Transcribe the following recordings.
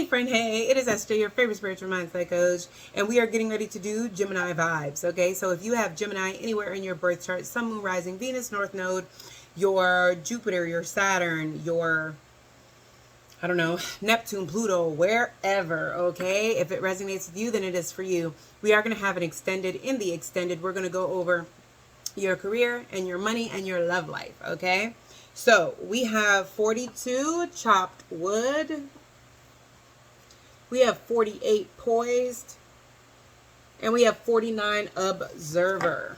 Hey friend, hey, it is Esther, your favorite spiritual mindset coach, and we are getting ready to do Gemini vibes, okay? So if you have Gemini anywhere in your birth chart, Sun, Moon, Rising, Venus, North Node, your Jupiter, your Saturn, your, I don't know, Neptune, Pluto, wherever, okay? If it resonates with you, then it is for you. We are going to have an extended. In the extended, we're going to go over your career and your money and your love life, okay? So we have 42 chopped wood. We have 48 poised, and we have 49 observer.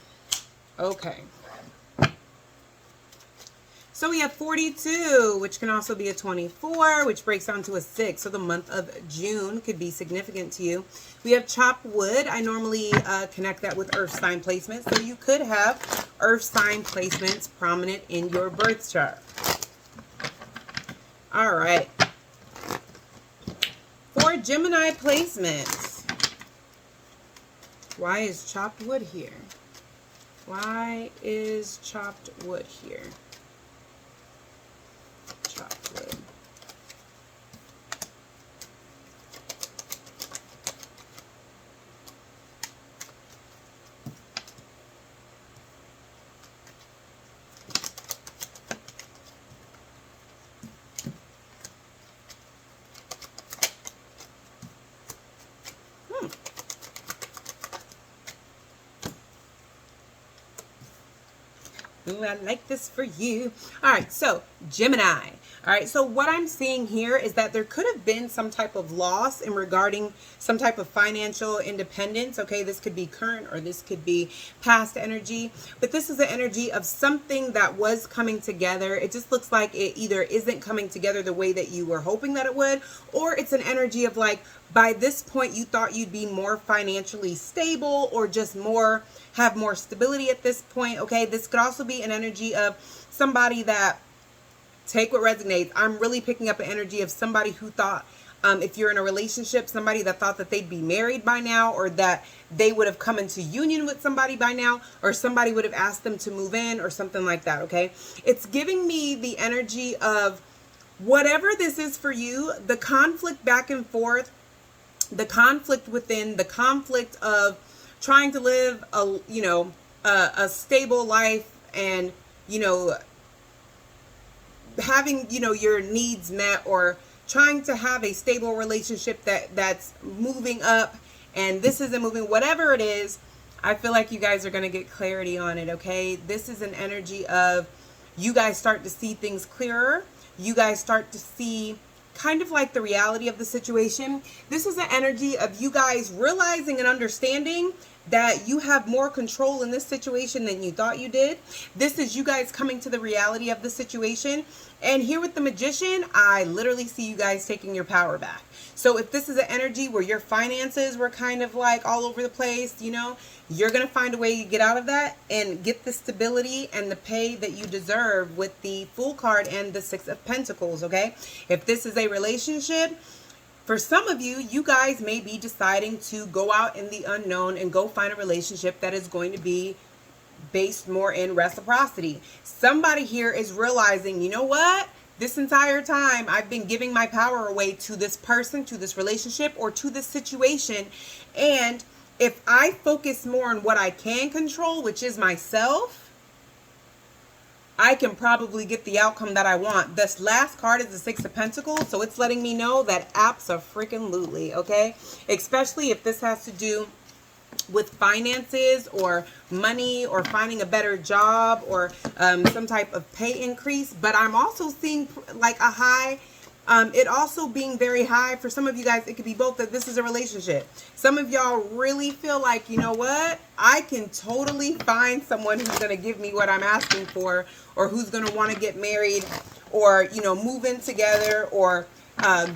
Okay. So we have 42, which can also be a 24, which breaks down to a 6. So the month of June could be significant to you. We have chopped wood. I normally connect that with earth sign placement. So you could have earth sign placements prominent in your birth chart. All right. For Gemini placements, why is chopped wood here? Why is chopped wood here? Chopped wood. Ooh, I like this for you. All right, so Gemini. All right, so what I'm seeing here is that there could have been some type of loss in regarding some type of financial independence. Okay, this could be current or this could be past energy, but this is the energy of something that was coming together. It just looks like it either isn't coming together the way that you were hoping that it would, or it's an energy of like, by this point you thought you'd be more financially stable or just have more stability at this point. Okay, this could also be an energy of somebody that, take what resonates. I'm really picking up an energy of somebody who thought, if you're in a relationship, somebody that thought that they'd be married by now, or that they would have come into union with somebody by now, or somebody would have asked them to move in or something like that. Okay, it's giving me the energy of whatever this is for you, the conflict back and forth, the conflict within, the conflict of trying to live a stable life, and having your needs met, or trying to have a stable relationship that's moving up, and this isn't moving, whatever it is. I feel like you guys are going to get clarity on it. Okay, this is an energy of you guys start to see things clearer. You guys start to see kind of like the reality of the situation. This is an energy of you guys realizing and understanding that you have more control in this situation than you thought you did. This is you guys coming to the reality of the situation. And here with the Magician, I literally see you guys taking your power back. So if this is an energy where your finances were kind of like all over the place, you're going to find a way to get out of that and get the stability and the pay that you deserve with the Fool card and the Six of Pentacles, okay? If this is a relationship, for some of you, you guys may be deciding to go out in the unknown and go find a relationship that is going to be based more in reciprocity. Somebody here is realizing, you know what? This entire time I've been giving my power away to this person, to this relationship, or to this situation. And if I focus more on what I can control, which is myself, I can probably get the outcome that I want. This last card is the Six of Pentacles, so it's letting me know that abso-freaking-lutely, okay? Especially if this has to do with finances or money or finding a better job or some type of pay increase. But I'm also seeing like a high, it also being very high. For some of you guys, it could be both, that this is a relationship. Some of y'all really feel like, you know what? I can totally find someone who's going to give me what I'm asking for, or who's going to want to get married, or, move in together, or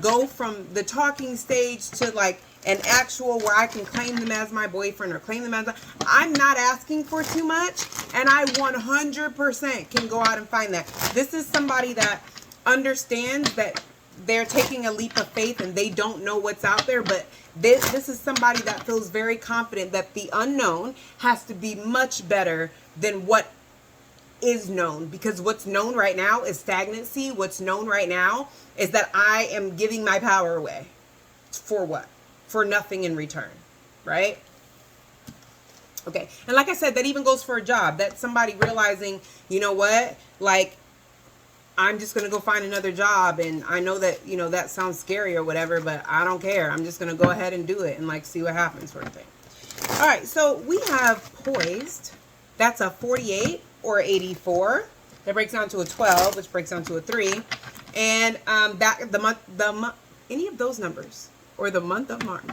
go from the talking stage to like an actual where I can claim them as my boyfriend or claim them as I'm not asking for too much, and I 100% can go out and find that. This is somebody that understands that they're taking a leap of faith and they don't know what's out there, but this is somebody that feels very confident that the unknown has to be much better than what is known, because what's known right now is stagnancy. What's known right now is that I am giving my power away. For what? For nothing in return, right? Okay. And like I said, that even goes for a job. That's somebody realizing, you know what? Like, I'm just going to go find another job. And I know that, you know, that sounds scary or whatever, but I don't care. I'm just going to go ahead and do it and like see what happens, sort of thing. All right. So we have poised. That's a 48 or 84. That breaks down to a 12, which breaks down to a 3. And that the month, any of those numbers or the month of March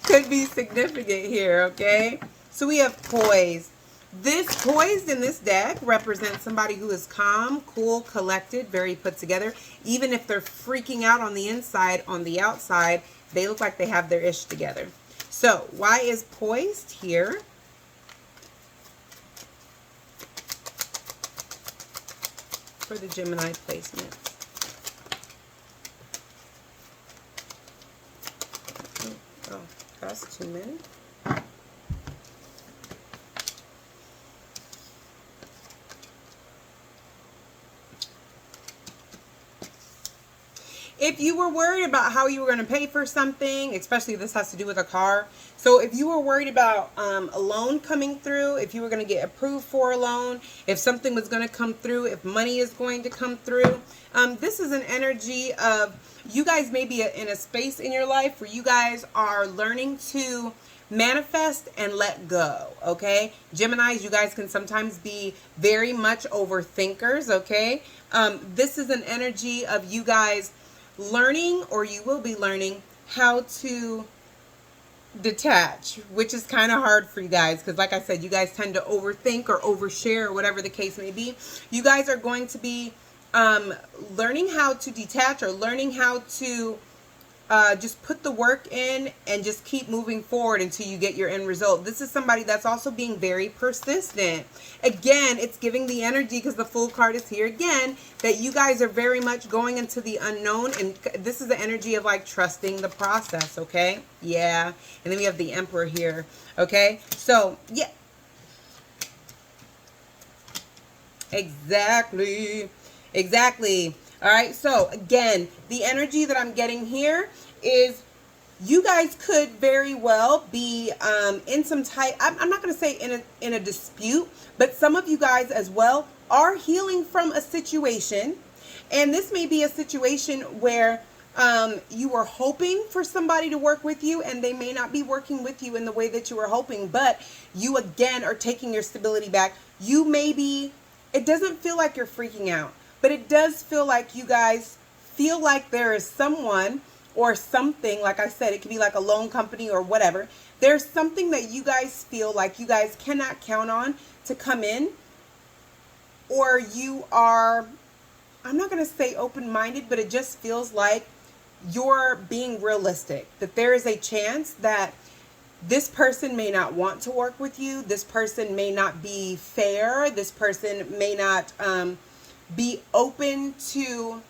could be significant here, okay? So we have poised. This poised in this deck represents somebody who is calm, cool, collected, very put together. Even if they're freaking out on the inside, on the outside, they look like they have their ish together. So why is poised here? For the Gemini placement. Oh, that's 2 minutes. If you were worried about how you were going to pay for something, especially if this has to do with a car. So if you were worried about a loan coming through, if you were going to get approved for a loan, if something was going to come through, if money is going to come through, this is an energy of you guys may be in a space in your life where you guys are learning to manifest and let go, okay? Geminis, you guys can sometimes be very much overthinkers, okay? This is an energy of you guys learning, or you will be learning, how to detach, which is kind of hard for you guys because like I said, you guys tend to overthink or overshare or whatever the case may be. You guys are going to be learning how to detach or learning how to just put the work in and just keep moving forward until you get your end result. This is somebody that's also being very persistent. Again, it's giving the energy, because the Fool card is here again, that you guys are very much going into the unknown. And this is the energy of like trusting the process, okay? Yeah. And then we have the Emperor here, okay? So, yeah. Exactly. Exactly. All right. So again, the energy that I'm getting here is you guys could very well be in some type, I'm not going to say in a dispute, but some of you guys as well are healing from a situation. And this may be a situation where you were hoping for somebody to work with you, and they may not be working with you in the way that you were hoping, but you again are taking your stability back. You may be, it doesn't feel like you're freaking out, but it does feel like you guys feel like there is someone or something, like I said, it could be like a loan company or whatever. There's something that you guys feel like you guys cannot count on to come in, or you are, I'm not going to say open-minded, but it just feels like you're being realistic, that there is a chance that this person may not want to work with you. This person may not be fair. This person may not be open to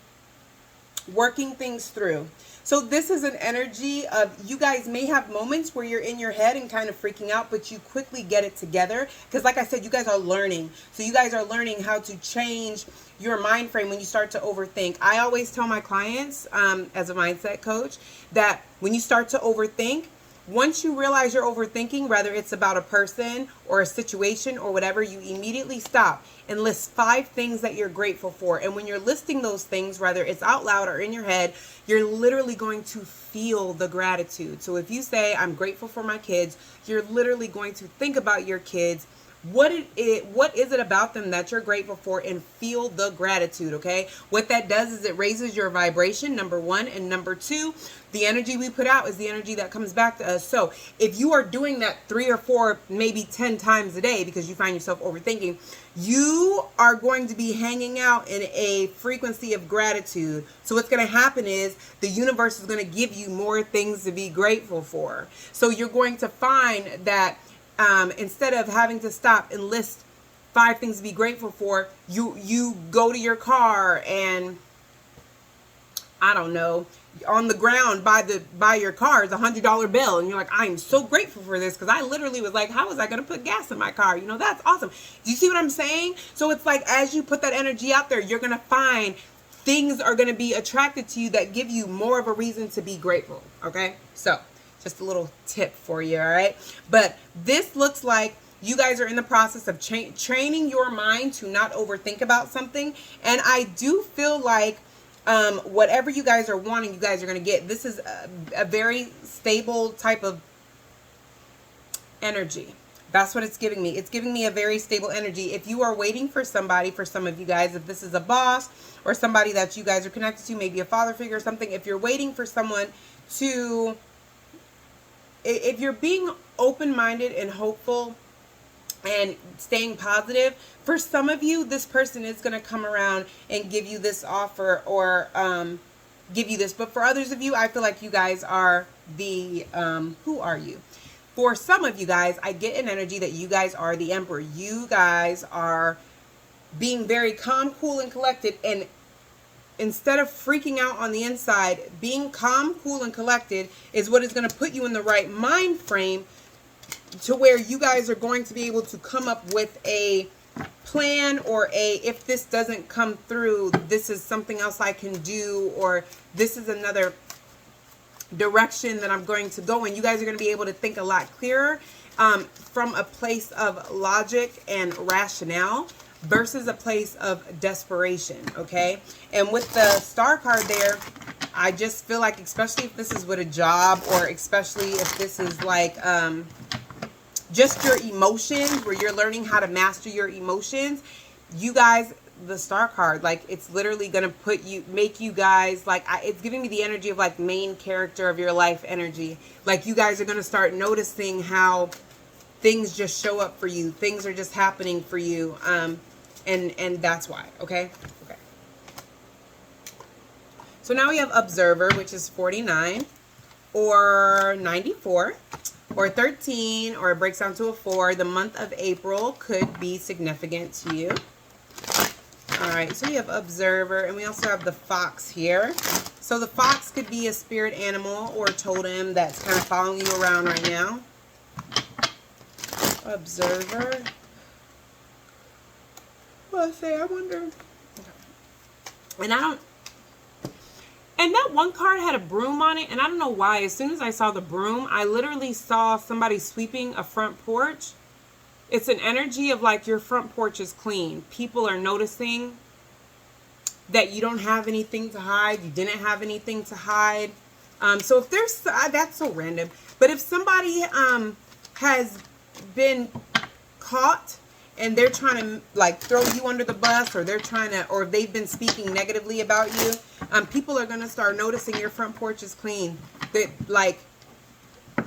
working things through. So this is an energy of you guys may have moments where you're in your head and kind of freaking out, but you quickly get it together. Because like I said, you guys are learning. So you guys are learning how to change your mind frame when you start to overthink. I always tell my clients as a mindset coach that when you start to overthink, once you realize you're overthinking, whether it's about a person or a situation or whatever, you immediately stop and list 5 things that you're grateful for. And when you're listing those things, whether it's out loud or in your head, you're literally going to feel the gratitude. So if you say, I'm grateful for my kids, you're literally going to think about your kids. What is it about them that you're grateful for, and feel the gratitude, okay? What that does is it raises your vibration, number 1. And number 2, the energy we put out is the energy that comes back to us. So if you are doing that 3 or 4, maybe 10 times a day because you find yourself overthinking, you are going to be hanging out in a frequency of gratitude. So what's going to happen is the universe is going to give you more things to be grateful for. So you're going to find that instead of having to stop and list 5 things to be grateful for, you go to your car and, I don't know, on the ground by your car is $100 bill, and you're like, I'm so grateful for this because I literally was like, how was I going to put gas in my car? You know, that's awesome. Do you see what I'm saying? So it's like, as you put that energy out there, you're going to find things are going to be attracted to you that give you more of a reason to be grateful. Okay, so just a little tip for you. All right, but this looks like you guys are in the process of training your mind to not overthink about something. And I do feel like whatever you guys are wanting, you guys are going to get. This is a very stable type of energy. That's what it's giving me. It's giving me a very stable energy. If you are waiting for somebody, for some of you guys, if this is a boss or somebody that you guys are connected to, maybe a father figure or something, if you're waiting for someone to, if you're being open-minded and hopeful and staying positive, for some of you, this person is going to come around and give you this offer or give you this. But for others of you, I feel like you guys are the, who are you? For some of you guys, I get an energy that you guys are the emperor. You guys are being very calm, cool, and collected. And instead of freaking out on the inside, being calm, cool, and collected is what is going to put you in the right mind frame to where you guys are going to be able to come up with a plan, or a, if this doesn't come through, this is something else I can do, or this is another direction that I'm going to go in. You guys are going to be able to think a lot clearer from a place of logic and rationale versus a place of desperation. Okay, and with the star card there, I just feel like, especially if this is with a job, or especially if this is like just your emotions, where you're learning how to master your emotions, you guys, the star card, like, it's literally going to put you, make you guys, like, it's giving me the energy of like main character of your life energy. Like, you guys are going to start noticing how things just show up for you. Things are just happening for you. And that's why. Okay. Okay. So now we have observer, which is 49 or 94. Or 13, or it breaks down to a 4. The month of April could be significant to you. All right, so you have observer, and we also have the fox here. So the fox could be a spirit animal or totem that's kind of following you around right now. Observer. Well, I wonder. And I don't. And that one card had a broom on it, and I don't know why. As soon as I saw the broom, I literally saw somebody sweeping a front porch. It's an energy of like your front porch is clean. People are noticing that you don't have anything to hide. You didn't have anything to hide. So if there's, that's so random. But if somebody has been caught and they're trying to like throw you under the bus, or they're trying to, or they've been speaking negatively about you, people are going to start noticing your front porch is clean. That like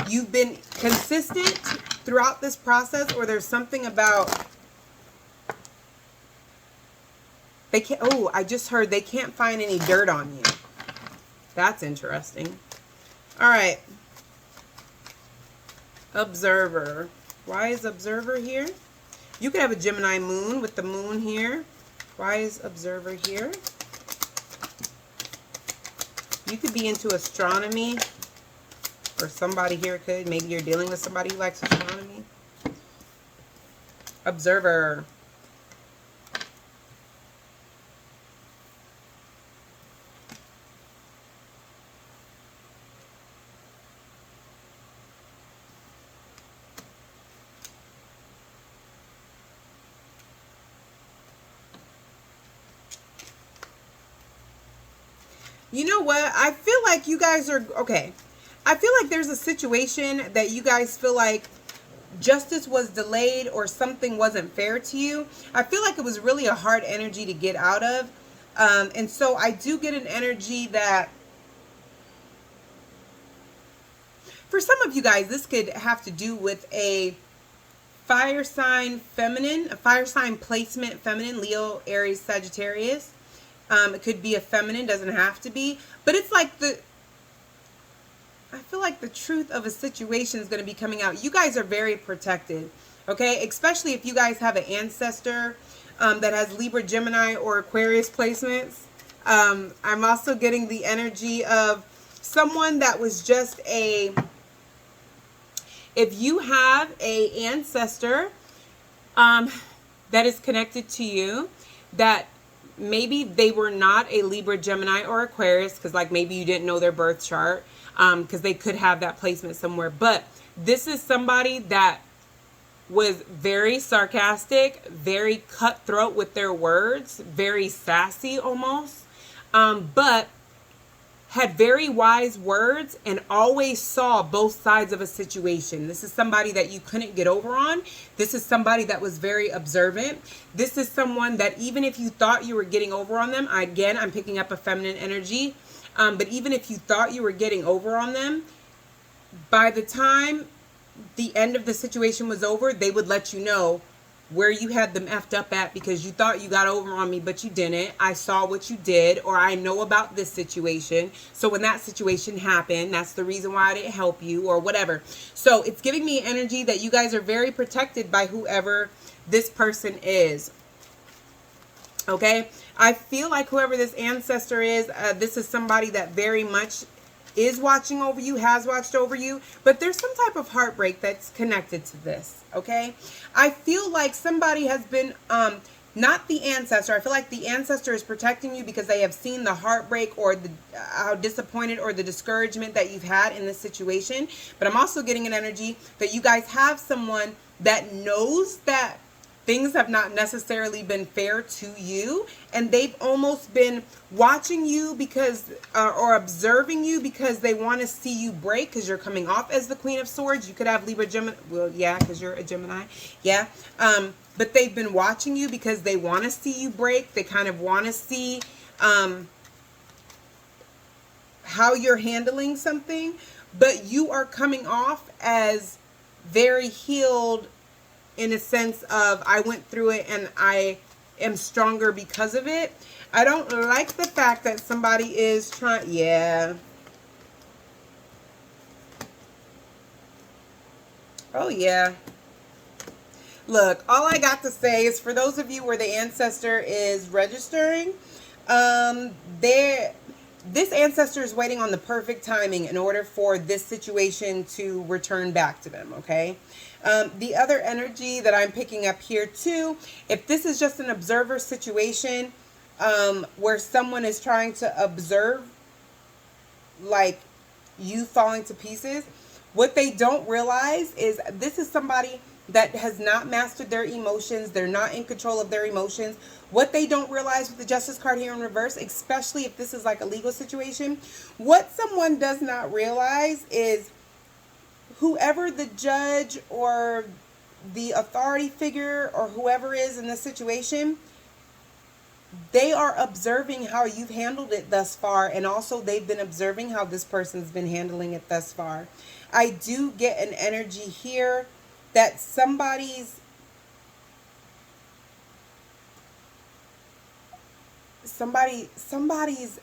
you've been consistent throughout this process, or there's something about they can't, oh, I just heard they can't find any dirt on you. That's interesting. All right. Observer. Why is observer here? You could have a Gemini moon with the moon here. Why is observer here? You could be into astronomy, or somebody here could. Maybe you're dealing with somebody who likes astronomy. Observer. You know what? I feel like you guys are, okay. I feel like there's a situation that you guys feel like justice was delayed, or something wasn't fair to you. I feel like it was really a hard energy to get out of. And so I do get an energy that for some of you guys, this could have to do with a fire sign feminine, a fire sign placement feminine, Leo, Aries, Sagittarius. It could be a feminine, doesn't have to be. But it's like I feel like the truth of a situation is going to be coming out. You guys are very protected, okay? Especially if you guys have an ancestor that has Libra, Gemini, or Aquarius placements. I'm also getting the energy of someone that was just a... If you have a ancestor that is connected to you, that maybe they were not a Libra, Gemini, or Aquarius, because like maybe you didn't know their birth chart, because they could have that placement somewhere. But this is somebody that was very sarcastic, very cutthroat with their words, very sassy almost, but had very wise words and always saw both sides of a situation. This is somebody that you couldn't get over on. This is somebody that was very observant. This is someone that even if you thought you were getting over on them, again, I'm picking up a feminine energy, but even if you thought you were getting over on them, by the time the end of the situation was over, they would let you know where you had them effed up at, because you thought you got over on me, but you didn't. I saw what you did, or I know about this situation. So when that situation happened, that's the reason why I didn't help you, or whatever. So it's giving me energy that you guys are very protected by whoever this person is. Okay? I feel like whoever this ancestor is, this is somebody that very much is watching over you, has watched over you, but there's some type of heartbreak that's connected to this, okay? I feel like somebody has been, not the ancestor, I feel like the ancestor is protecting you because they have seen the heartbreak or the how disappointed or the discouragement that you've had in this situation, but I'm also getting an energy that you guys have someone that knows that things have not necessarily been fair to you, and they've almost been watching you because, or observing you because they want to see you break, because you're coming off as the Queen of Swords. You could have Libra, Gemini, well, yeah, because you're a Gemini, yeah. But they've been watching you because they want to see you break. They kind of want to see how you're handling something, but you are coming off as very healed, in a sense of, I went through it and I am stronger because of it. I don't like the fact that somebody is trying, yeah. Oh, yeah. Look, all I got to say is for those of you where the ancestor is registering, this ancestor is waiting on the perfect timing in order for this situation to return back to them, okay? The other energy that I'm picking up here too, if this is just an observer situation where someone is trying to observe like you falling to pieces, what they don't realize is this is somebody that has not mastered their emotions. They're not in control of their emotions. What they don't realize with the Justice card here in reverse, especially if this is like a legal situation, what someone does not realize is whoever the judge or the authority figure or whoever is in the situation, they are observing how you've handled it thus far, and also they've been observing how this person's been handling it thus far. I do get an energy here that somebody's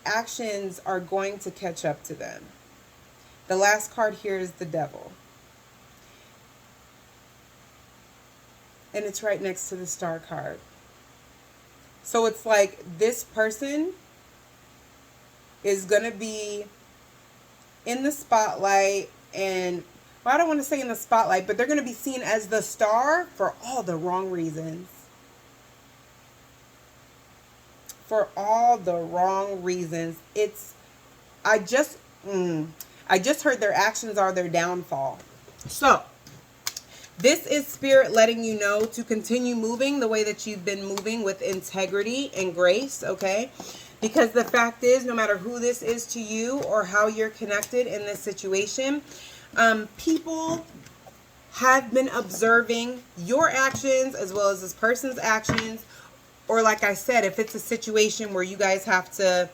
actions are going to catch up to them. The last card here is the Devil. And it's right next to the Star card. So it's like this person is going to be in the spotlight, and, well, I don't want to say in the spotlight, but they're going to be seen as the star for all the wrong reasons. For all the wrong reasons. I just heard their actions are their downfall. So, this is Spirit letting you know to continue moving the way that you've been moving with integrity and grace, okay? Because the fact is, no matter who this is to you or how you're connected in this situation, people have been observing your actions as well as this person's actions. Or like I said, if it's a situation where you guys have to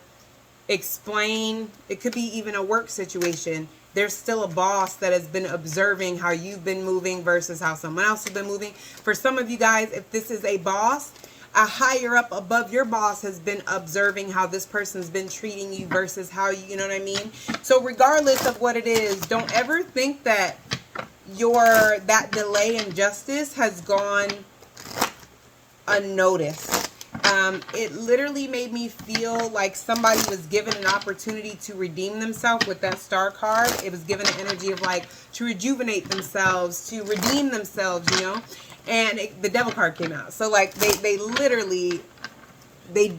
explain, it could be even a work situation, there's still a boss that has been observing how you've been moving versus how someone else has been moving. For some of you guys, if this is a boss, a higher up above your boss has been observing how this person's been treating you versus how you know what I mean? So regardless of what it is, don't ever think that that delay in justice has gone unnoticed. It literally made me feel like somebody was given an opportunity to redeem themselves with that Star card. It was given an energy of like to rejuvenate themselves, to redeem themselves, you know. And the Devil card came out. So like they literally they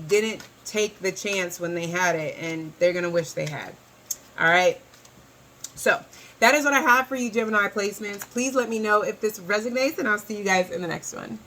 didn't take the chance when they had it, and they're going to wish they had. All right. So that is what I have for you, Gemini placements. Please let me know if this resonates, and I'll see you guys in the next one.